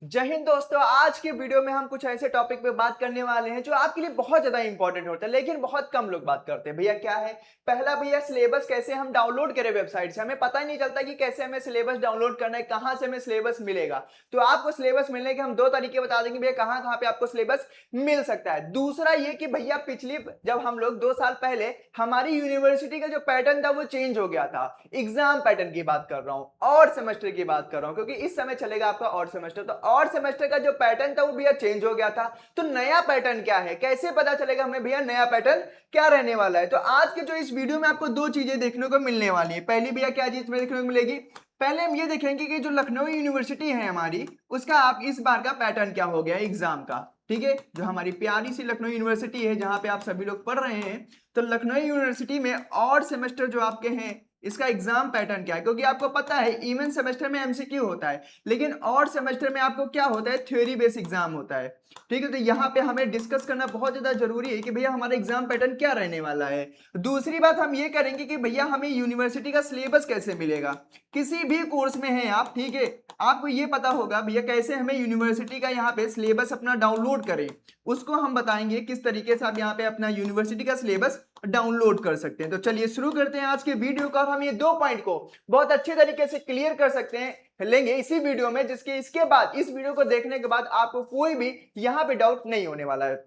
जय हिंद दोस्तों। आज के वीडियो में हम कुछ ऐसे टॉपिक पे बात करने वाले हैं जो आपके लिए बहुत ज्यादा इंपॉर्टेंट होता है, लेकिन बहुत कम लोग बात करते हैं। भैया क्या है? पहला भैया सिलेबस कैसे हम डाउनलोड करें वेबसाइट से। हमें पता ही नहीं चलता कि कैसे हमें सिलेबस डाउनलोड करना है, कहां से हमें सिलेबस मिलेगा। तो आपको सिलेबस मिलने के हम दो तरीके बता देंगे भैया, कहां कहां पे आपको सिलेबस मिल सकता है। दूसरा ये कि भैया पिछली जब हम लोग 2 साल पहले हमारी यूनिवर्सिटी का जो पैटर्न था वो चेंज हो गया था। एग्जाम पैटर्न की बात कर रहा हूं और सेमेस्टर की बात कर रहा हूं, क्योंकि इस समय चलेगा आपका और सेमेस्टर। तो और सेमेस्टर का जो पैटर्न था वो भैया चेंज हो गया था। तो नया पैटर्न क्या है, कैसे पता चलेगा हमें भैया नया पैटर्न क्या रहने वाला है। तो आज के जो इस वीडियो में आपको दो चीजें देखने को मिलने वाली है। पहली भैया क्या चीज में देखने को मिलेगी, पहले हम ये देखेंगे कि जो लखनऊ यूनिवर्सिटी है हमारी, उसका आप इस बार का पैटर्न क्या हो गया एग्जाम का। ठीक है, जो हमारी प्यारी सी लखनऊ यूनिवर्सिटी है जहां पे आप सभी लोग पढ़ रहे हैं, तो लखनऊ यूनिवर्सिटी में और सेमेस्टर जो आपके हैं इसका एग्जाम पैटर्न क्या है। क्योंकि आपको पता है इवन सेमेस्टर में एमसीक्यू होता है, लेकिन और सेमेस्टर में आपको क्या होता है, थ्योरी बेस्ड एग्जाम होता है। ठीक है, तो यहाँ पे हमें डिस्कस करना बहुत ज्यादा जरूरी है कि भैया हमारा एग्जाम पैटर्न क्या रहने वाला है। दूसरी बात हम ये करेंगे कि भैया हमें यूनिवर्सिटी का सिलेबस कैसे मिलेगा। किसी भी कोर्स में है आप, ठीक है, आपको ये पता होगा भैया कैसे हमें यूनिवर्सिटी का यहाँ पे सिलेबस अपना डाउनलोड करें। उसको हम बताएंगे किस तरीके से आप यहाँ पे अपना यूनिवर्सिटी का सिलेबस डाउनलोड कर सकते हैं। तो चलिए शुरू करते हैं आज के वीडियो का। हम ये दो पॉइंट को बहुत अच्छे तरीके से क्लियर कर सकते हैं लेंगे इसी वीडियो में, जिसके इसके बाद इस वीडियो को देखने के बाद आपको कोई भी यहाँ पे डाउट नहीं होने वाला है।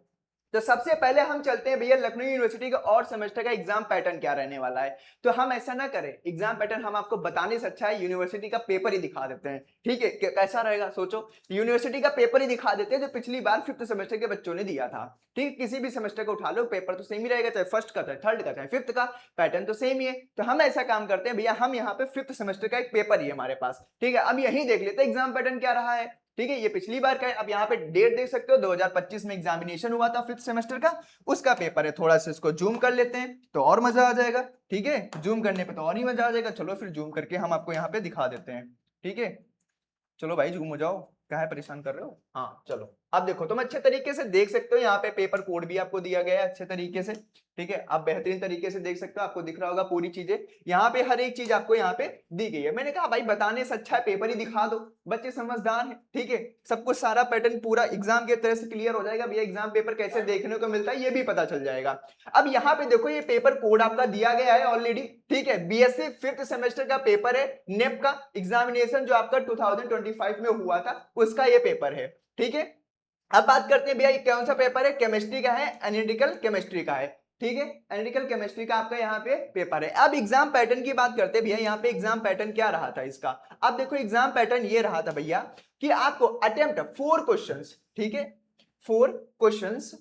तो सबसे पहले हम चलते हैं भैया लखनऊ यूनिवर्सिटी का और सेमेस्टर का एग्जाम पैटर्न क्या रहने वाला है। तो हम ऐसा ना करें, एग्जाम पैटर्न हम आपको बताने से अच्छा है यूनिवर्सिटी का पेपर ही दिखा देते हैं। ठीक है, कैसा रहेगा सोचो, यूनिवर्सिटी का पेपर ही दिखा देते हैं जो पिछली बार 5th सेमेस्टर के बच्चों ने दिया था। ठीक, किसी भी सेमेस्टर को उठा लो, पेपर तो सेम ही रहेगा, चाहे फर्स्ट का, चाहे थर्ड का, चाहे फिफ्थ का, पैटर्न तो सेम ही है। तो हम ऐसा काम करते हैं भैया, हम यहाँ पे 5th सेमेस्टर का एक पेपर ही है हमारे पास। ठीक है, अब यही देख लेते हैं एग्जाम पैटर्न क्या रहा है। ठीक है, ये पिछली बार का है। अब यहाँ पे डेट देख सकते हो, 2025 में एग्जामिनेशन हुआ था 5th सेमेस्टर का, उसका पेपर है। थोड़ा सा इसको जूम कर लेते हैं तो और मजा आ जाएगा। ठीक है, जूम करने पे तो और ही मजा आ जाएगा। चलो फिर जूम करके हम आपको यहाँ पे दिखा देते हैं। ठीक है, चलो भाई जूम हो जाओ, क्या है परेशान कर रहे हो। हाँ चलो, अब देखो तुम अच्छे तरीके से देख सकते हो, यहाँ पे पेपर कोड भी आपको दिया गया है अच्छे तरीके से। ठीक है, आप बेहतरीन तरीके से देख सकते हो, आपको दिख रहा होगा पूरी चीजें। यहाँ पे हर एक चीज आपको यहाँ पे दी गई है। मैंने कहा भाई बताने से अच्छा है पेपर ही दिखा दो, बच्चे समझदार हैं। ठीक है, सब कुछ सारा पैटर्न पूरा एग्जाम के तरह से क्लियर हो जाएगा। भैया एग्जाम पेपर कैसे देखने को मिलता है ये भी पता चल जाएगा। अब यहाँ पे देखो ये पेपर कोड आपका दिया गया है ऑलरेडी। ठीक है, बीएससी 5th सेमेस्टर का पेपर है, नेप का एग्जामिनेशन जो आपका 2025 में हुआ था उसका ये पेपर है। ठीक है, अब बात करते हैं भैया ये कौन सा पेपर है, केमिस्ट्री का है, एनालिटिकल केमिस्ट्री का है। ठीक है, एनालिटिकल केमिस्ट्री का आपका यहाँ पे पेपर है। अब एग्जाम पैटर्न की बात करते हैं भैया, यहाँ पे एग्जाम पैटर्न क्या रहा था इसका। अब देखो एग्जाम पैटर्न ये रहा था भैया कि आपको अटेम्प्ट 4 क्वेश्चंस, ठीक है, 4 क्वेश्चंस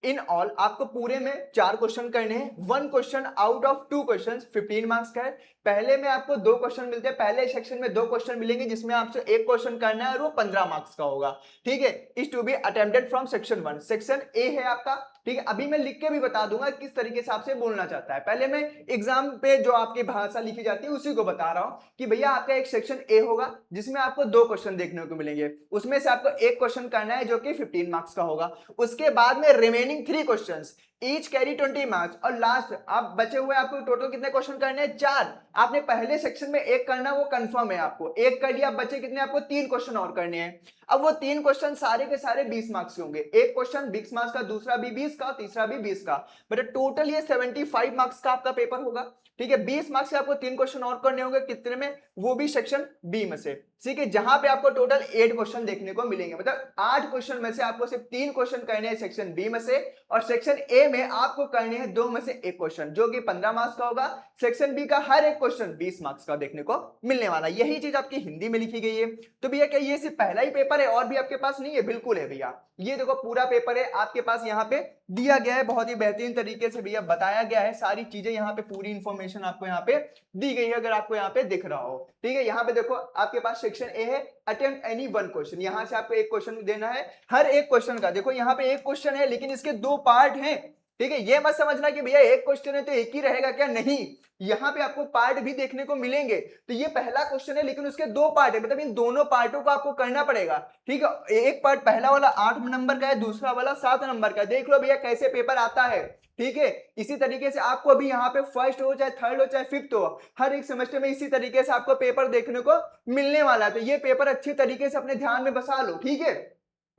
इन ऑल, आपको पूरे में 4 क्वेश्चन करने हैं। 1 question out of 2 question 15 marks का है। पहले में आपको 2 क्वेश्चन मिलते हैं, पहले सेक्शन में 2 क्वेश्चन मिलेंगे जिसमें आपसे 1 क्वेश्चन करना है और वो 15 मार्क्स का होगा। ठीक है, is to be attempted from section 1, section A है आपका। ठीक है, अभी मैं लिख के भी बता दूंगा किस तरीके से आपसे बोलना चाहता है। पहले मैं एग्जाम पे जो आपकी भाषा लिखी जाती है उसी को बता रहा हूं कि भैया आपका एक सेक्शन ए होगा जिसमें आपको 2 क्वेश्चन देखने को मिलेंगे, उसमें से आपको 1 क्वेश्चन करना है जो कि 15 मार्क्स का होगा। उसके बाद में remaining 3 questions each carry 20 marks, और लास्ट आप बचे हुए आपको टोटल कितने क्वेश्चन करने हैं, 4। आपने पहले सेक्शन में 1 करना, वो कंफर्म है, आपको 1 कर लिया, बचे कितने, आपको 3 क्वेश्चन और करने हैं। अब वो 3 क्वेश्चन सारे के सारे 20 मार्क्स के होंगे। एक क्वेश्चन 20 मार्क्स का, दूसरा भी 20 का, तीसरा भी 20 का, बट टोटल ये 75 मार्क्स का आपका पेपर होगा। ठीक है, 20 मार्क्स के आपको 3 क्वेश्चन और करने होंगे, कितने में, वो भी सेक्शन बी में से। ठीक है, जहां पे आपको टोटल 8 क्वेश्चन देखने को मिलेंगे, मतलब 8 क्वेश्चन में से आपको सिर्फ 3 क्वेश्चन करने हैं सेक्शन बी में से, और सेक्शन ए में आपको करने हैं 2 में से 1 क्वेश्चन जो कि 15 मार्क्स का होगा। सेक्शन बी का हर एक क्वेश्चन 20 मार्क्स का देखने को मिलने वाला, यही चीज आपकी हिंदी में लिखी गई है। तो भैया क्या ये सिर्फ पहला ही पेपर है और भी आपके पास नहीं है? बिल्कुल है भैया, ये देखो पूरा पेपर है आपके पास, यहाँ पे दिया गया है, बहुत ही बेहतरीन तरीके से भैया बताया गया है, सारी चीजें यहाँ पे पूरी इंफॉर्मेशन आपको यहाँ पे दी गई है, अगर आपको यहाँ पे दिख रहा हो। ठीक है, यहाँ पे देखो आपके पास सेक्शन ए है, अटेम्प्ट एनी 1 क्वेश्चन, यहाँ से आपको 1 क्वेश्चन देना है। हर एक क्वेश्चन का देखो यहाँ पे 1 क्वेश्चन है, लेकिन इसके 2 पार्ट हैं। ठीक है, ये मत समझना कि भैया एक क्वेश्चन है तो एक ही रहेगा क्या, नहीं, यहाँ पे आपको पार्ट भी देखने को मिलेंगे। तो ये पहला क्वेश्चन है लेकिन उसके दो पार्ट है, मतलब इन दोनों पार्टों को आपको करना पड़ेगा। ठीक है, एक पार्ट पहला वाला 8 नंबर का है, दूसरा वाला 7 नंबर का। देख लो भैया कैसे पेपर आता है। ठीक है, इसी तरीके से आपको अभी यहाँ पे फर्स्ट हो चाहे थर्ड हो चाहे फिफ्थ हो, हर एक सेमेस्टर में इसी तरीके से आपको पेपर देखने को मिलने वाला है। तो ये पेपर अच्छी तरीके से अपने ध्यान में बसा लो। ठीक है,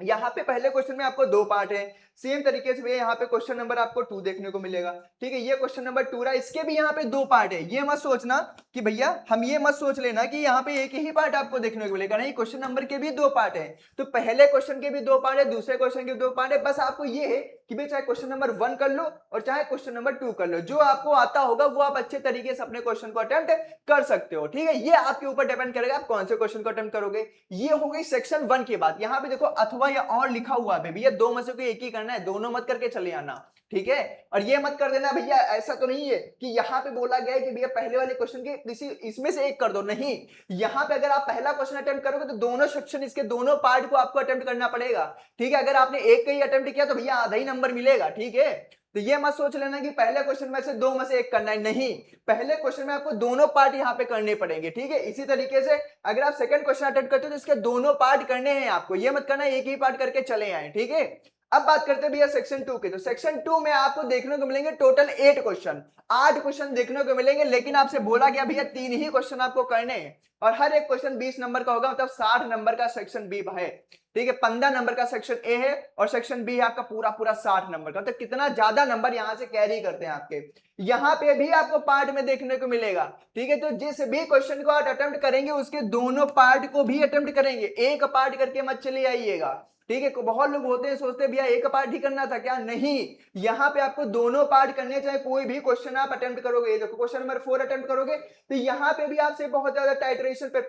यहाँ पे पहले क्वेश्चन में आपको दो पार्ट है, सेम तरीके से भैया यहाँ पे क्वेश्चन नंबर आपको 2 देखने को मिलेगा। ठीक है, ये क्वेश्चन नंबर 2 रहा, इसके भी यहाँ पे दो पार्ट है। ये मत सोचना कि भैया, हम ये मत सोच लेना कि यहाँ पे एक ही पार्ट आपको देखने को मिलेगा, नहीं, क्वेश्चन नंबर के भी दो पार्ट है। तो पहले क्वेश्चन के भी दो पार्ट है, दूसरे क्वेश्चन के दो पार्ट है। बस आपको ये है कि भाई चाहे क्वेश्चन नंबर 1 कर लो और चाहे क्वेश्चन नंबर 2 कर लो, जो आपको आता होगा वो आप अच्छे तरीके से अपने क्वेश्चन को अटेम्प्ट कर सकते हो। ठीक है, ये आपके ऊपर डिपेंड करेगा आप कौन से क्वेश्चन को अटेम्प्ट करोगे। ये हो गई सेक्शन 1 की बात। यहाँ पे देखो अथवा या और लिखा हुआ है भैया, दो में से कोई एक ही करना है, दोनों मत करके चले आना। ठीक है, और ये मत कर देना भैया, ऐसा तो नहीं है कि यहाँ पे बोला गया है कि भैया पहले वाले क्वेश्चन के किसी इसमें से एक कर दो, नहीं, यहाँ पे अगर आप पहला क्वेश्चन अटेम्प्ट करोगे तो दोनों सेक्शन, इसके दोनों पार्ट को आपको अटेम्प्ट करना पड़ेगा। ठीक है, अगर आपने एक का ही अटेम्प्ट किया तो भैया आधा ही नंबर मिलेगा। ठीक है, तो ये मत सोच लेना कि पहले क्वेश्चन में से दो में से एक करना है, नहीं, पहले क्वेश्चन में आपको दोनों पार्ट यहाँ पे करने पड़ेंगे। ठीक है, इसी तरीके से अगर आप सेकंड क्वेश्चन अटेम्प्ट करते हो तो इसके दोनों पार्ट करने हैं आपको, ये मत करना एक ही पार्ट करके चले आए। ठीक है, अब बात करते हैं भैया सेक्शन 2 की। तो सेक्शन 2 में आपको देखने को मिलेंगे टोटल 8 क्वेश्चन, 8 क्वेश्चन देखने को मिलेंगे, लेकिन आपसे बोला गया भैया 3 ही क्वेश्चन आपको करने हैं और हर एक क्वेश्चन 20 नंबर का होगा, मतलब 60 नंबर का सेक्शन बी है। ठीक है, 15 नंबर का सेक्शन ए है और सेक्शन बी है आपका पूरा पूरा 60 नंबर का। तो कितना ज्यादा नंबर यहां से कैरी करते हैं आपके, यहां पे भी आपको पार्ट में देखने को मिलेगा। ठीक है, तो जिस भी क्वेश्चन को आप अटेम्प्ट करेंगे उसके दोनों पार्ट को भी अटेम्प्ट करेंगे, एक पार्ट करके मत चले आइएगा। ठीक है, बहुत लोग होते हैं सोचते हैं भैया एक पार्ट ही करना था क्या, नहीं, यहाँ पे आपको दोनों पार्ट करने, चाहे कोई भी क्वेश्चन आप अटेम्प्ट करोगे। देखो क्वेश्चन नंबर 4 अटेम्प्ट करोगे तो यहाँ पे भी आपसे बहुत ज्यादा टाइट्रेशन पे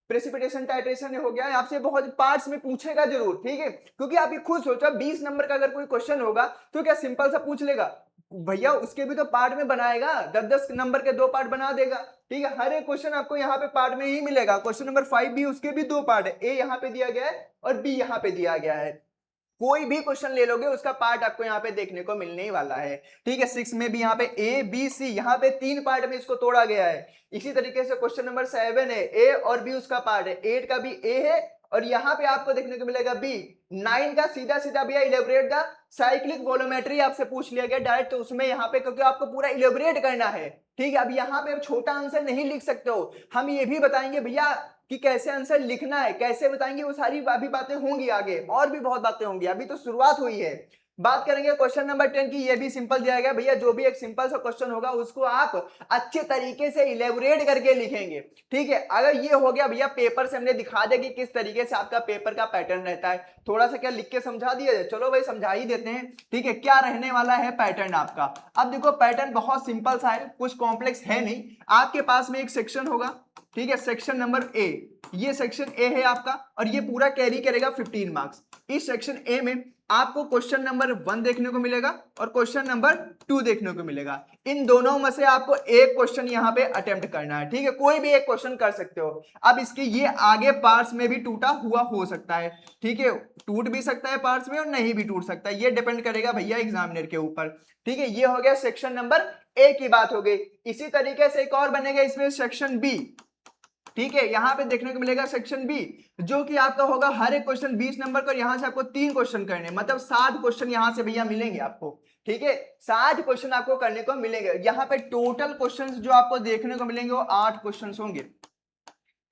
प्रेसिपिटेशन टाइट्रेशन हो गया है, आपसे बहुत पार्ट्स में पूछेगा जरूर। ठीक है, क्योंकि आप ये खुद सोचो 20 नंबर का अगर कोई क्वेश्चन होगा तो क्या सिंपल सा पूछ लेगा भैया, उसके भी तो पार्ट में बनाएगा, 10-10 नंबर के दो पार्ट बना देगा। ठीक है, हर एक क्वेश्चन आपको यहाँ पे पार्ट में ही मिलेगा। क्वेश्चन नंबर 5 भी उसके भी दो पार्ट है, ए यहाँ पे दिया गया है और बी यहाँ पे दिया गया है। कोई भी क्वेश्चन ले लोगे उसका पार्ट आपको यहाँ पे देखने को मिलने ही वाला है। ठीक है, 6 में भी यहाँ पे ए बी सी, यहाँ पे 3 पार्ट में इसको तोड़ा गया है। इसी तरीके से क्वेश्चन नंबर 7 है, ए और बी उसका पार्ट है, 8 का भी ए है और यहाँ पे आपको देखने को मिलेगा बी। 9 का सीधा सीधा भैया इलेबोरेट द साइक्लिक वॉल्यूमेट्री आपसे पूछ लिया गया डायरेक्ट, तो उसमें यहाँ पे क्योंकि आपको पूरा इलेबोरेट करना है। ठीक है, अब यहाँ पे छोटा आंसर नहीं लिख सकते हो, हम ये भी बताएंगे भैया कि कैसे आंसर लिखना है, कैसे बताएंगे, वो सारी अभी बातें होंगी आगे, और भी बहुत बातें होंगी, अभी तो शुरुआत हुई है। बात करेंगे क्वेश्चन नंबर 10 की, ये भी सिंपल दिया गया भैया, जो भी एक सिंपल सा क्वेश्चन होगा उसको आप अच्छे तरीके से इलेबोरेट करके लिखेंगे। ठीक है, अगर ये हो गया भैया पेपर से हमने दिखा दिया कि किस तरीके से आपका पेपर का पैटर्न रहता है, थोड़ा सा क्या लिख के समझा दिया जाए, चलो भाई समझा ही देते हैं। ठीक है, क्या रहने वाला है पैटर्न आपका। अब देखो पैटर्न बहुत सिंपल सा है, कुछ कॉम्प्लेक्स है नहीं। आपके पास में एक सेक्शन होगा, ठीक है, सेक्शन नंबर ए, ये सेक्शन ए है आपका और ये पूरा कैरी करेगा 15 मार्क्स। इस सेक्शन ए में आपको क्वेश्चन नंबर 1 देखने को मिलेगा और क्वेश्चन नंबर 2 देखने को मिलेगा। इन दोनों में से आपको एक क्वेश्चन यहाँ पे अटेम्प्ट करना है। ठीक है, कोई भी एक क्वेश्चन कर सकते हो। अब इसके ये आगे पार्ट्स में भी टूटा हुआ हो सकता है। ठीक है, टूट भी सकता है पार्ट्स में और नहीं भी टूट सकता है, ये डिपेंड करेगा भैया एग्जामिनर के ऊपर। ठीक है, ये हो गया सेक्शन नंबर ए की बात हो गई। इसी तरीके से एक और बनेगा इसमें सेक्शन बी। ठीक है, यहां पे देखने को मिलेगा सेक्शन बी, जो कि आपका होगा हर एक क्वेश्चन 20 नंबर का, यहां से आपको 3 क्वेश्चन करने, मतलब 60 क्वेश्चन यहां से भैया मिलेंगे आपको। ठीक है, 60 क्वेश्चन आपको करने को मिलेंगे। यहां पे टोटल क्वेश्चंस जो आपको देखने को मिलेंगे वो 8 क्वेश्चंस होंगे।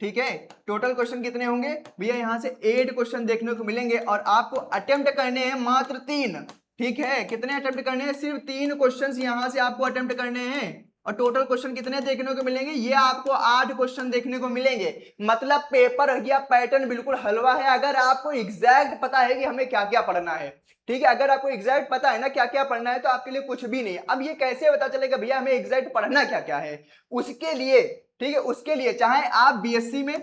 ठीक है, टोटल क्वेश्चन कितने होंगे भैया, यहां से 8 क्वेश्चन देखने को मिलेंगे और आपको अटेम्प्ट करने हैं मात्र 3। ठीक है, कितने अटेम्प्ट करने हैं, सिर्फ 3 क्वेश्चन यहां से आपको अटेम्प्ट करने हैं और टोटल क्वेश्चन कितने देखने को मिलेंगे, ये आपको 8 क्वेश्चन देखने को मिलेंगे। मतलब पेपर या पैटर्न बिल्कुल हलवा है, अगर आपको एग्जैक्ट पता है कि हमें क्या क्या पढ़ना है। ठीक है, अगर आपको एग्जैक्ट पता है ना क्या क्या पढ़ना है तो आपके लिए कुछ भी नहीं। अब ये कैसे पता चलेगा भैया हमें एग्जैक्ट पढ़ना क्या क्या है, उसके लिए, ठीक है, उसके लिए चाहे आप बीएससी में,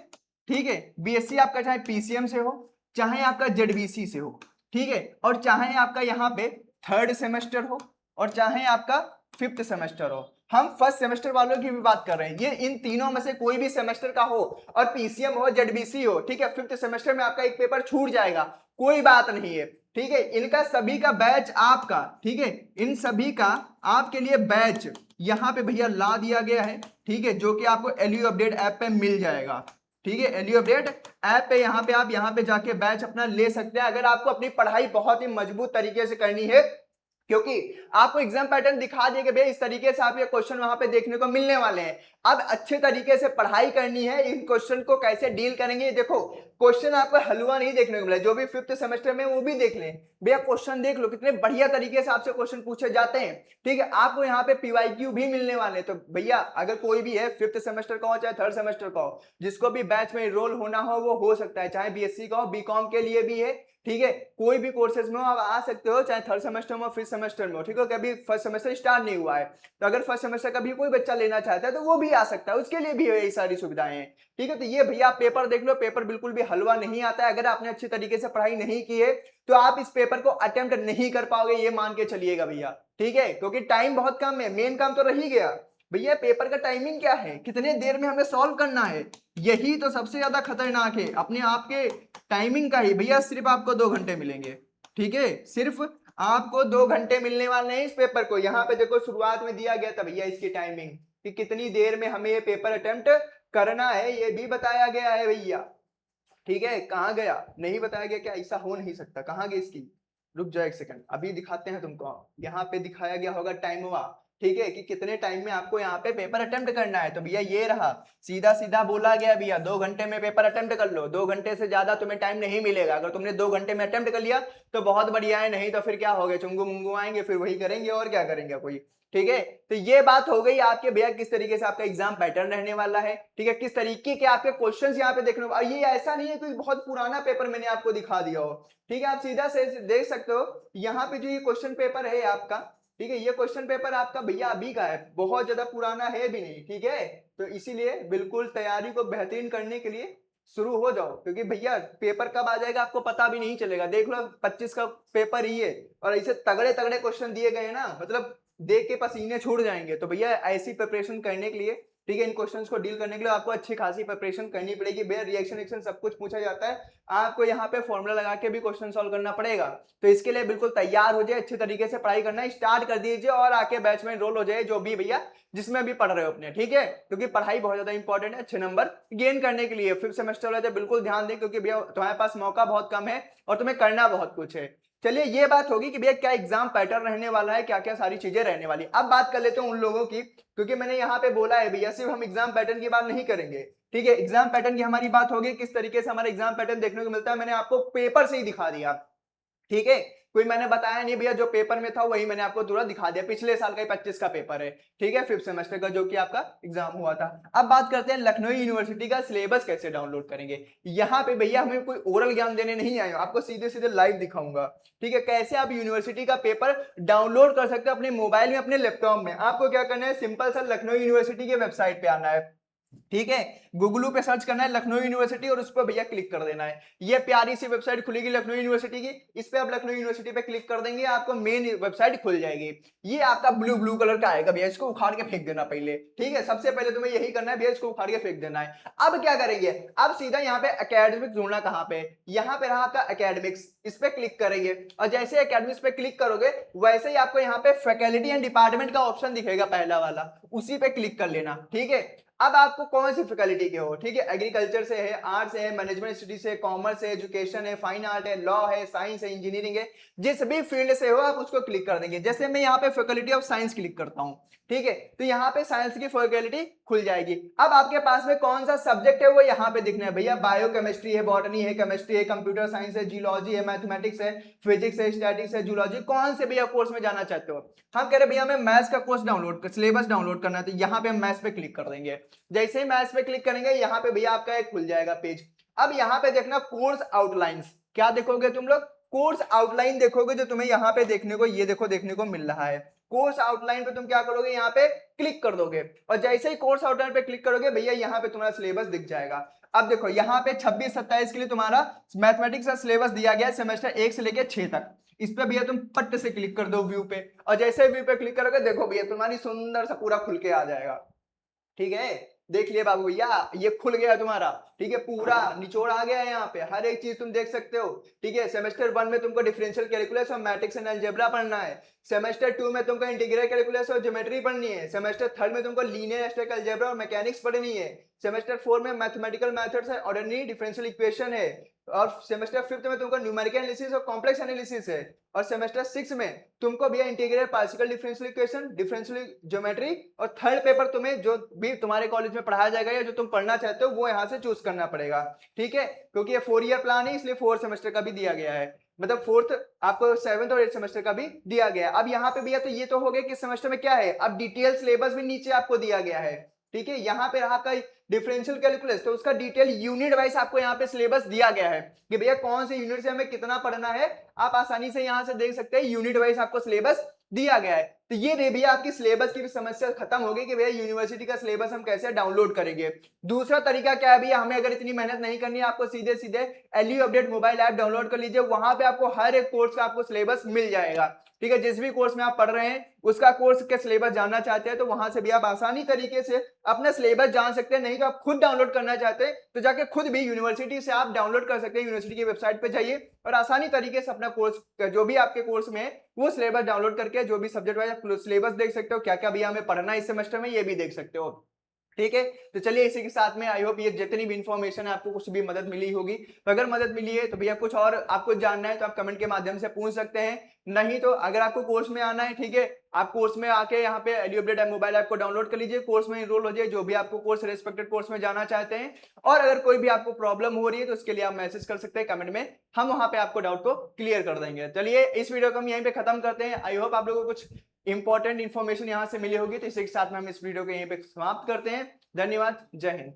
ठीक है, बीएससी आपका चाहे पीसीएम से हो, चाहे आपका जेडबीसी से हो, ठीक है, और चाहे आपका यहाँ पे 3rd सेमेस्टर हो और चाहे आपका 5th सेमेस्टर हो। हम फर्स्ट सेमेस्टर वालों की भी बात कर रहे हैं, ये इन तीनों में से कोई भी सेमेस्टर का हो और पीसीएम हो जेडबीसी हो, ठीक है, 5th सेमेस्टर में आपका एक पेपर छूट जाएगा, कोई बात नहीं है। ठीक है, इनका सभी का बैच आपका, ठीक है, इन सभी का आपके लिए बैच यहाँ पे भैया ला दिया गया है, ठीक है, जो कि आपको एलयू अपडेट ऐप पे मिल जाएगा। ठीक है, एलयू अपडेट ऐप पे यहाँ पे आप यहाँ पे जाके बैच अपना ले सकते हैं अगर आपको अपनी पढ़ाई बहुत ही मजबूत तरीके से करनी है, क्योंकि आपको एग्जाम पैटर्न दिखा दिया कि भैया इस तरीके से आप ये क्वेश्चन वहां पे देखने को मिलने वाले हैं। अब अच्छे तरीके से पढ़ाई करनी है, इन क्वेश्चन को कैसे डील करेंगे। देखो क्वेश्चन आपको हलवा नहीं देखने को मिला, जो भी 5th सेमेस्टर में वो भी देख लें भैया, क्वेश्चन देख लो कितने बढ़िया तरीके से आपसे क्वेश्चन पूछे जाते हैं। ठीक है, आपको यहाँ पे पीवाईक्यू भी मिलने वाले हैं। तो भैया अगर कोई भी है 5th सेमेस्टर का हो चाहे 3rd सेमेस्टर का हो, जिसको भी बैच में एनरोल होना हो वो हो सकता है, चाहे बीएससी का हो, बीकॉम के लिए भी है। ठीक है, कोई भी कोर्सेज में आप आ सकते हो, चाहे 3rd सेमेस्टर में हो 5th सेमेस्टर में हो। ठीक है, कभी 1st सेमेस्टर स्टार्ट नहीं हुआ है तो अगर 1st सेमेस्टर का भी कोई बच्चा लेना चाहता है तो वो भी आ सकता है, उसके लिए भी यही सारी सुविधाएं हैं। ठीक है, तो ये भैया आप पेपर देख लो, पेपर बिल्कुल भी हलवा नहीं आता है। अगर आपने अच्छे तरीके से पढ़ाई नहीं की है तो आप इस पेपर को अटेम्प्ट नहीं कर पाओगे, ये मान के चलिएगा भैया। ठीक है, क्योंकि टाइम बहुत कम है, मेन काम तो रह ही गया भैया पेपर का टाइमिंग क्या है, कितने देर में हमें सॉल्व करना है, यही तो सबसे ज्यादा खतरनाक है। अपने आप के टाइमिंग का ही भैया सिर्फ आपको 2 घंटे मिलेंगे। ठीक है, सिर्फ आपको 2 घंटे मिलने वाले हैं इस पेपर को। यहाँ पे देखो शुरुआत में दिया गया था भैया इसकी टाइमिंग कि कितनी देर में हमें ये पेपर अटेम्प्ट करना है, ये भी बताया गया है भैया। ठीक है, कहाँ गया, नहीं बताया गया क्या, ऐसा हो नहीं सकता, कहाँ गई इसकी, रुक जाओ एक सेकंड अभी दिखाते हैं तुमको। यहाँ पे दिखाया गया होगा टाइम हुआ, ठीक है, कि कितने टाइम में आपको यहाँ पे पेपर अटेम्प्ट करना है। तो भैया ये रहा, सीधा सीधा बोला गया भैया 2 घंटे में पेपर अटेम्प्ट कर लो, 2 घंटे से ज्यादा तुम्हें टाइम नहीं मिलेगा। अगर तुमने 2 घंटे में अटेम्प्ट कर लिया तो बहुत बढ़िया है, नहीं तो फिर क्या हो गया, चुंगू मुंगू आएंगे फिर वही करेंगे और क्या करेंगे कोई। ठीक है, तो ये बात हो गई आपके भैया किस तरीके से आपका एग्जाम पैटर्न रहने वाला है। ठीक है, किस तरीके के आपके क्वेश्चंस यहाँ पे देखने को, ये ऐसा नहीं है कोई बहुत पुराना पेपर मैंने आपको दिखा दिया हो। ठीक है, आप सीधा से देख सकते हो यहाँ पे जो ये क्वेश्चन पेपर है आपका, ठीक है, ये क्वेश्चन पेपर आपका भैया अभी का है, बहुत ज्यादा पुराना है भी नहीं। ठीक है, तो इसीलिए बिल्कुल तैयारी को बेहतरीन करने के लिए शुरू हो जाओ, क्योंकि भैया पेपर कब आ जाएगा आपको पता भी नहीं चलेगा। देख लो 25 का पेपर ही है और ऐसे तगड़े तगड़े क्वेश्चन दिए गए ना, मतलब देख के पसीने छूट जाएंगे। तो भैया ऐसी प्रिपरेशन करने के लिए, ठीक है, इन क्वेश्चंस को डील करने के लिए आपको अच्छी खासी प्रिपरेशन करनी पड़ेगी भैया। रिएक्शन एक्शन सब कुछ पूछा जाता है, आपको यहाँ पे फॉर्मूला लगा के भी क्वेश्चन सॉल्व करना पड़ेगा। तो इसके लिए बिल्कुल तैयार हो जाए, अच्छे तरीके से पढ़ाई करना स्टार्ट कर दीजिए और आके बैच में एनरोल हो जाए, जो भी भैया जिसमें भी पढ़ रहे हो अपने। ठीक है, क्योंकि पढ़ाई बहुत ज्यादा इंपॉर्टेंट है अच्छे नंबर गेन करने के लिए। 5th सेमेस्टर वाले तो बिल्कुल ध्यान दें, क्योंकि भैया तुम्हारे पास मौका बहुत कम है और तुम्हें करना बहुत कुछ है। चलिए ये बात होगी कि भैया क्या एग्जाम पैटर्न रहने वाला है, क्या क्या सारी चीजें रहने वाली। अब बात कर लेते हैं उन लोगों की, क्योंकि मैंने यहाँ पे बोला है भैया सिर्फ हम एग्जाम पैटर्न की बात नहीं करेंगे। ठीक है, एग्जाम पैटर्न की हमारी बात होगी, किस तरीके से हमारा एग्जाम पैटर्न देखने को मिलता है, मैंने आपको पेपर से ही दिखा दिया। ठीक है, कोई मैंने बताया नहीं भैया, जो पेपर में था वही मैंने आपको पूरा दिखा दिया। पिछले साल का 25 का पेपर है, ठीक है, 5th सेमेस्टर का, जो कि आपका एग्जाम हुआ था। अब बात करते हैं लखनऊ यूनिवर्सिटी का सिलेबस कैसे डाउनलोड करेंगे। यहाँ पे भैया हमें कोई ओरल ज्ञान देने नहीं आए, आपको सीधे सीधे लाइव दिखाऊंगा। ठीक है, कैसे आप यूनिवर्सिटी का पेपर डाउनलोड कर सकते हो अपने मोबाइल में, अपने लैपटॉप में। आपको क्या करना है, सिंपल सा लखनऊ यूनिवर्सिटी के वेबसाइट पे आना है। ठीक है, गूगल पे सर्च करना है लखनऊ यूनिवर्सिटी और उस पर भैया क्लिक कर देना है। ये प्यारी सी वेबसाइट खुलेगी लखनऊ यूनिवर्सिटी की, इस पे आप लखनऊ यूनिवर्सिटी पे क्लिक कर देंगे, आपको मेन वेबसाइट खुल जाएगी। ये आपका ब्लू ब्लू कलर का आएगा भैया, इसको उखाड़ के फेंक देना पहले। ठीक है, सबसे पहले तुम्हें यही करना है भैया, इसको उखाड़ के फेंक देना है। अब क्या करेंगे, अब सीधा यहाँ पे एकेडमिक्स ढूंढना कहाँ पे, यहाँ पे रहा आपका एकेडमिक्स, इस पे क्लिक करेंगे और जैसे एकेडमिक्स पे क्लिक करोगे वैसे ही आपको यहाँ पे फैकल्टी एंड डिपार्टमेंट का ऑप्शन दिखेगा पहला वाला, उसी पे क्लिक कर लेना। ठीक है, अब आपको कौन सी फैकल्टी के हो, ठीक है, एग्रीकल्चर से है, आर्ट्स है, मैनेजमेंट स्टडी से, कॉमर्स है, एजुकेशन है, फाइन आर्ट है, लॉ है, साइंस है, इंजीनियरिंग है, जिस भी फील्ड से हो आप उसको क्लिक कर देंगे। जैसे मैं यहाँ पे फैकल्टी ऑफ साइंस क्लिक करता हूँ, ठीक है, तो यहाँ पे साइंस की फैकल्टी खुल जाएगी। अब आपके पास में कौन सा सब्जेक्ट है वो यहाँ पे दिखना है भैया, बायोकेमिस्ट्री है, बॉटनी है, केमिस्ट्री है, कंप्यूटर साइंस है, जियोलॉजी है, मैथमेटिक्स है, फिजिक्स है, स्टैटिक्स है, जूलॉजी, कौन से भैया कोर्स में जाना चाहते हो। हम कह रहे भैया हमें मैथ्स का कोर्स डाउनलोड, सिलेबस डाउनलोड करना है, तो यहाँ पे हम मैथ्स पे क्लिक कर देंगे। जैसे ही मैथ्स पे क्लिक करेंगे यहाँ पे भैया आपका एक खुल जाएगा पेज। अब यहाँ पे देखना कोर्स आउटलाइंस, क्या देखोगे तुम लोग, कोर्स आउटलाइन देखोगे, जो तुम्हें यहाँ पे देखने को, ये देखो देखने को मिल रहा है। कोर्स आउटलाइन पे तुम क्या करोगे, यहाँ पे क्लिक कर दोगे और जैसे ही कोर्स आउटलाइन पे क्लिक करोगे भैया यहाँ पे तुम्हारा सिलेबस दिख जाएगा। अब देखो यहाँ पे 26-27 के लिए तुम्हारा मैथमेटिक्स का सिलेबस दिया गया है, सेमेस्टर 1 से लेकर 6 तक। इस पे भैया तुम पट्ट से क्लिक कर दो व्यू पे और जैसे व्यू पे क्लिक करोगे देखो भैया तुम्हारी सुंदर सा पूरा खुल के आ जाएगा। ठीक है, देख लिया बाबू भैया, ये खुल गया तुम्हारा, ठीक है, पूरा निचोड़ आ गया है यहाँ पे, हर एक चीज तुम देख सकते हो, ठीक है। सेमेस्टर 1 में तुमको डिफरेंशियल कैलकुलस और मैट्रिक्स एंड अलजेब्रा पढ़ना है। सेमेस्टर 2 में तुमको इंटीग्रल कैलकुलस और ज्योमेट्री पढ़नी है। सेमेस्टर 3 में तुमको लीनियर एब्स्ट्रैक्ट अलजेब्रा और मैकेनिक्स पढ़नी है। सेमेस्टर 4 में मैथमेटिकल मेथड्स है, ऑर्डिनरी डिफरेंशियल इक्वेशन है। और सेमेस्टर 5 में तुमको न्यूमेरिकल एनालिसिस और कॉम्प्लेक्स एनालिसिस है। और सेमेस्टर 6 में तुमको भी integral partial differential equation, differential geometry, और थर्ड पेपर तुम्हें जो भी तुम्हारे कॉलेज में पढ़ाया जाएगा या जो तुम पढ़ना चाहते हो वो यहाँ से चूज करना पड़ेगा, ठीक है। क्योंकि ये 4 ईयर प्लान है, इसलिए 4 सेमेस्टर का भी दिया गया है, मतलब 4th आपको 7th और 8th सेमेस्टर का भी दिया गया है। अब यहाँ पे भैया तो ये तो हो गया कि सेमेस्टर में क्या है, अब डिटेल सिलेबस भी नीचे आपको दिया गया है, ठीक है। यहाँ पे रहा का डिफरेंशियल कैलकुलस, तो उसका डिटेल यूनिट वाइज आपको यहाँ पे सिलेबस दिया गया है कि भैया कौन से यूनिट से हमें कितना पढ़ना है। आप आसानी से यहाँ से देख सकते हैं, यूनिट वाइज आपको सिलेबस दिया गया है। तो ये रे भैया आपकी सिलेबस की भी समस्या खत्म होगी कि भैया यूनिवर्सिटी का सिलेबस हम कैसे डाउनलोड करेंगे। दूसरा तरीका क्या है भैया, हमें अगर इतनी मेहनत नहीं करनी है, आपको सीधे सीधे एलयू अपडेट मोबाइल ऐप डाउनलोड कर लीजिए, वहां पे आपको हर एक कोर्स का आपको सिलेबस मिल जाएगा, ठीक है। जिस भी कोर्स में आप पढ़ रहे हैं उसका कोर्स के सिलेबस जानना चाहते हैं तो वहां से भी आप आसानी तरीके से अपना सिलेबस जान सकते हैं। नहीं तो आप खुद डाउनलोड करना चाहते हैं तो जाके खुद भी यूनिवर्सिटी से आप डाउनलोड कर सकते हैं। यूनिवर्सिटी की वेबसाइट पे जाइए और आसानी तरीके से अपना कोर्स जो भी आपके कोर्स में है वो सिलेबस डाउनलोड करके जो भी सब्जेक्ट वाइज सिलेबस देख सकते हो, क्या क्या भैया हमें पढ़ना है इस सेमेस्टर में, ये भी देख सकते हो, ठीक है। तो चलिए इसी के साथ में आई होप ये जितनी भी इंफॉर्मेशन है आपको कुछ भी मदद मिली होगी। तो अगर मदद मिली है तो भैया कुछ और आपको जानना है तो आप कमेंट के माध्यम से पूछ सकते हैं। नहीं तो अगर आपको कोर्स में आना है, ठीक है, आप कोर्स में आके यहाँ पे एलयू अपडेट मोबाइल ऐप को डाउनलोड कर लीजिए, कोर्स में इनरोल हो जाए, जो भी आपको कोर्स रेस्पेक्टेड कोर्स में जाना चाहते हैं। और अगर कोई भी आपको प्रॉब्लम हो रही है तो उसके लिए आप मैसेज कर सकते हैं कमेंट में, हम वहां पे आपको डाउट को क्लियर कर देंगे। चलिए इस वीडियो को हम यहीं पे खत्म करते हैं। आई होप आप लोगों को कुछ इंपॉर्टेंट इन्फॉर्मेशन यहाँ से मिली होगी। तो इसी के साथ में हम इस वीडियो को यहीं पे समाप्त करते हैं। धन्यवाद, जय हिंद।